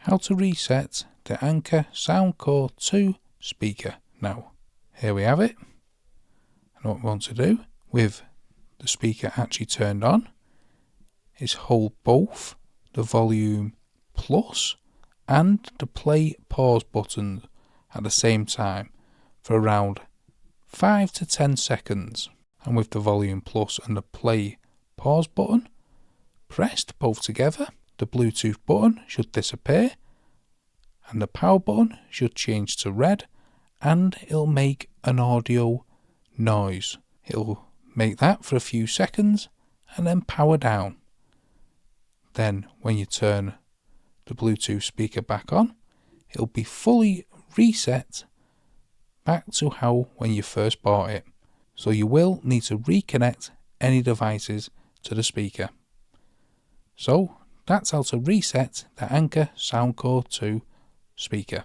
How to reset the Anker Soundcore 2 speaker. Now, here we have it. And what we want to do with the speaker actually turned on is hold both the volume plus and the play pause buttons at the same time for around 5 to 10 seconds. And with the volume plus and the play pause button pressed both together, the Bluetooth button should disappear and the power button should change to red, and it'll make an audio noise. It'll make that for a few seconds and then power down. Then when you turn the Bluetooth speaker back on, it'll be fully reset back to how when you first bought it. So you will need to reconnect any devices to the speaker. So that's how to reset the Anker Soundcore 2 speaker.